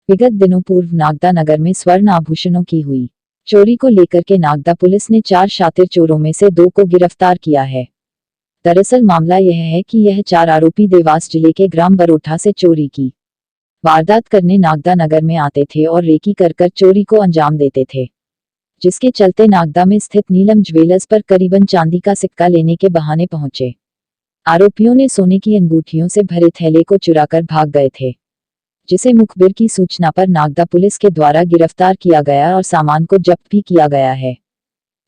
विगत दिनों पूर्व नागदा नगर में स्वर्ण आभूषणों की हुई चोरी को लेकर के नागदा पुलिस ने 4 शातिर चोरों में से 2 को गिरफ्तार किया है। दरअसल मामला यह है कि यह 4 आरोपी देवास जिले के ग्राम बरोठा से चोरी की वारदात करने नागदा नगर में आते थे और रेकी कर चोरी को अंजाम देते थे, जिसके चलते नागदा में स्थित नीलम ज्वेलर्स पर करीबन चांदी का सिक्का लेने के बहाने पहुंचे। आरोपियों ने सोने की अंगूठियों से भरे थैले को चुराकर भाग गए थे, जिसे मुखबिर की सूचना पर नागदा पुलिस के द्वारा गिरफ्तार किया गया और सामान को जब्त भी किया गया है,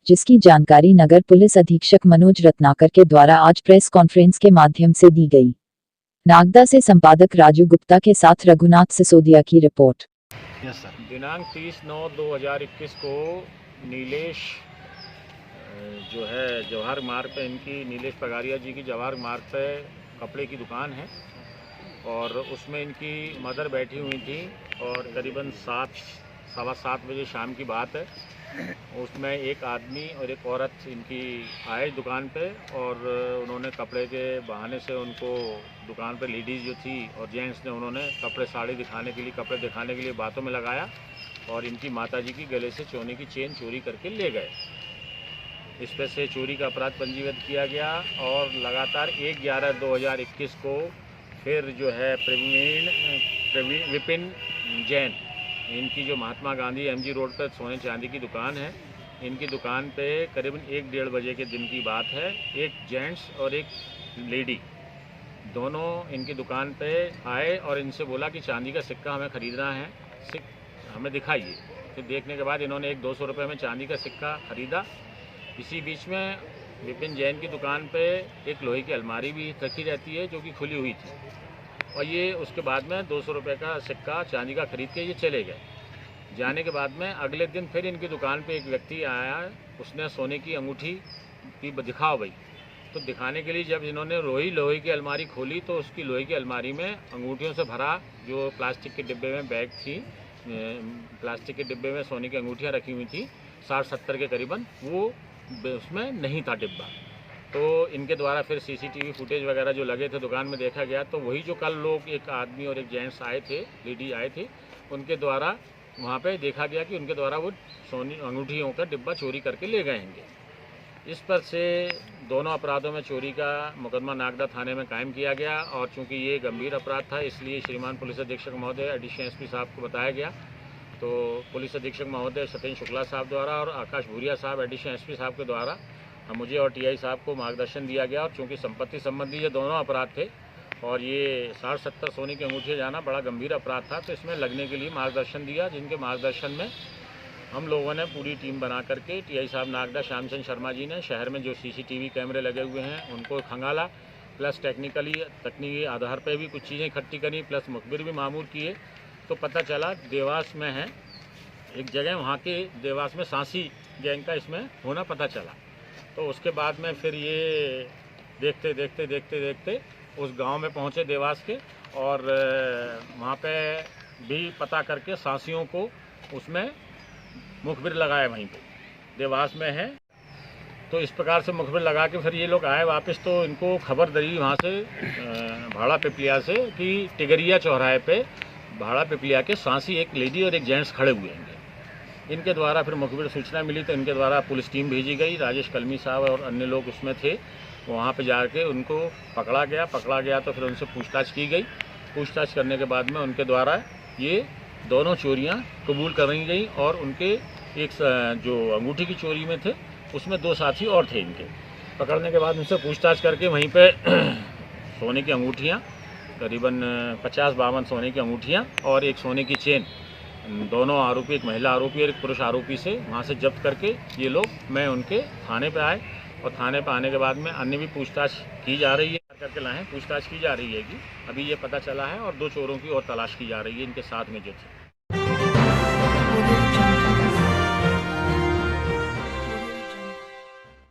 जिसकी जानकारी नगर पुलिस अधीक्षक मनोज रत्नाकर के द्वारा आज प्रेस कॉन्फ्रेंस के माध्यम से दी गई। नागदा से संपादक राजू गुप्ता के साथ रघुनाथ सिसोदिया की रिपोर्ट। दिनांक 30/9/2021 को नीलेश जो है जवाहर मार्ग पे, इनकी नीलेश पगारिया जी की जवाहर मार्ग पे कपड़े की दुकान है और उसमें इनकी मदर बैठी हुई थी और करीबन 7-7:15 बजे शाम की बात है। उसमें एक आदमी और एक औरत इनकी आए दुकान पे और उन्होंने कपड़े के बहाने से उनको दुकान पे लेडीज़ जो थी और जेंट्स ने उन्होंने कपड़े दिखाने के लिए बातों में लगाया और इनकी माताजी की गले से सोने की चेन चोरी करके ले गए। इस पर से चोरी का अपराध पंजीबद्ध किया गया और लगातार 1/11/2021 को फिर जो है विपिन जैन, इनकी जो महात्मा गांधी MG रोड पर सोने चांदी की दुकान है, इनकी दुकान पे करीबन 1-1:30 बजे के दिन की बात है। एक जेंट्स और एक लेडी दोनों इनकी दुकान पे आए और इनसे बोला कि चांदी का सिक्का हमें ख़रीदना है, हमें दिखाइए। फिर देखने के बाद इन्होंने 100-200 रुपये में चांदी का सिक्का ख़रीदा। इसी बीच में विपिन जैन की दुकान पे एक लोहे की अलमारी भी रखी रहती है जो कि खुली हुई थी और ये उसके बाद में 200 रुपये का सिक्का चांदी का खरीद के ये चले गए। जाने के बाद में अगले दिन फिर इनकी दुकान पे एक व्यक्ति आया, उसने सोने की अंगूठी की दिखाओ भाई। तो दिखाने के लिए जब इन्होंने लोहे की अलमारी खोली तो उसकी लोहे की अलमारी में अंगूठियों से भरा जो प्लास्टिक के डिब्बे में बैग थी, प्लास्टिक के डिब्बे में सोने की अंगूठियाँ रखी हुई थी 60-70 के करीबन, वो उसमें नहीं था डिब्बा। तो इनके द्वारा फिर CCTV फुटेज वगैरह जो लगे थे दुकान में देखा गया तो वही जो कल लोग, एक आदमी और एक जेंट्स आए थे, लेडी आए थे, उनके द्वारा वहाँ पे देखा गया कि उनके द्वारा वो सोनी अंगूठियों का डिब्बा चोरी करके ले गए हैं। इस पर से दोनों अपराधों में चोरी का मुकदमा नागदा थाने में कायम किया गया और चूँकि ये गंभीर अपराध था इसलिए श्रीमान पुलिस अधीक्षक महोदय एडिशनल SP साहब को बताया गया। तो पुलिस अधीक्षक महोदय सत्येंद्र शुक्ला साहब द्वारा और आकाश भूरिया साहब एडिशनल SP साहब के द्वारा मुझे और TI साहब को मार्गदर्शन दिया गया और चूँकि संपत्ति संबंधी ये दोनों अपराध थे और ये 60-70 सोने की अंगूठियाँ जाना बड़ा गंभीर अपराध था, तो इसमें लगने के लिए मार्गदर्शन दिया, जिनके मार्गदर्शन में हम लोगों ने पूरी टीम बना करके TI साहब नागदा श्यामचंद शर्मा जी ने शहर में जो CCTV कैमरे लगे हुए हैं उनको खंगाला, प्लस तकनीकी आधार पर भी कुछ चीज़ें इकट्ठी करी, प्लस मुखबिर भी मामूर किए। तो पता चला देवास में है एक जगह, वहाँ के देवास में सांसी गैंग का इसमें होना पता चला। तो उसके बाद में फिर ये देखते उस गांव में पहुंचे देवास के और वहाँ पे भी पता करके सांसियों को उसमें मुखबिर लगाया, वहीं पे देवास में है। तो इस प्रकार से मुखबिर लगा के फिर ये लोग आए वापस, तो इनको खबर दी वहाँ से भाड़ा पिपलिया से कि टिगरिया चौराहे पे भाड़ा पिपलिया के सांसी एक लेडी और एक जेंट्स खड़े हुए हैं। इनके द्वारा फिर मुखबिर सूचना मिली तो इनके द्वारा पुलिस टीम भेजी गई, राजेश कलमी साहब और अन्य लोग उसमें थे। वहाँ पे जाके उनको पकड़ा गया तो फिर उनसे पूछताछ की गई। पूछताछ करने के बाद में उनके द्वारा ये दोनों चोरियाँ कबूल करी गई और उनके एक जो अंगूठी की चोरी में थे उसमें 2 साथी और थे। इनके पकड़ने के बाद उनसे पूछताछ करके वहीं पर सोने की अंगूठियाँ करीबन 50-52 सोने की अंगूठियाँ और एक सोने की चेन, दोनों आरोपी, एक महिला आरोपी और एक पुरुष आरोपी से वहाँ से जब्त करके ये लोग मैं उनके थाने पे आए और थाने पे आने के बाद में अन्य भी पूछताछ की जा रही है, करके लाए पूछताछ की जा रही है कि अभी ये पता चला है और 2 चोरों की और तलाश की जा रही है इनके साथ में जो थे।